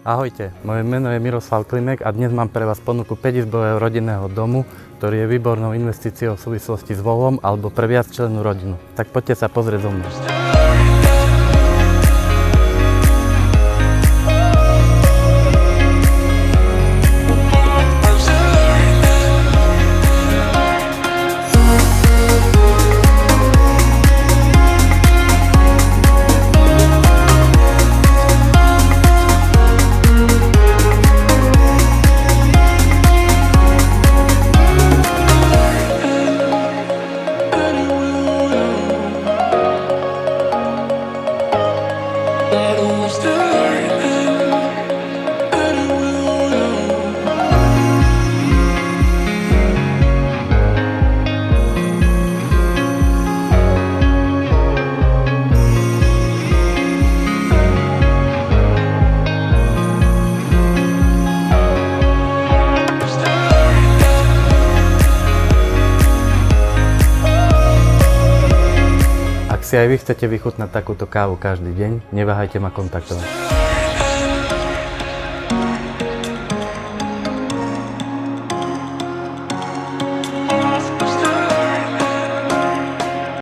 Ahojte, moje meno je Miroslav Klimek a dnes mám pre vás ponuku 5-izbového rodinného domu, ktorý je výbornou investíciou v súvislosti s volom alebo pre viacčlennú rodinu. Tak poďte sa pozrieť so mnou. Ak si aj vy chcete vychutnať takúto kávu každý deň, neváhajte ma kontaktovať.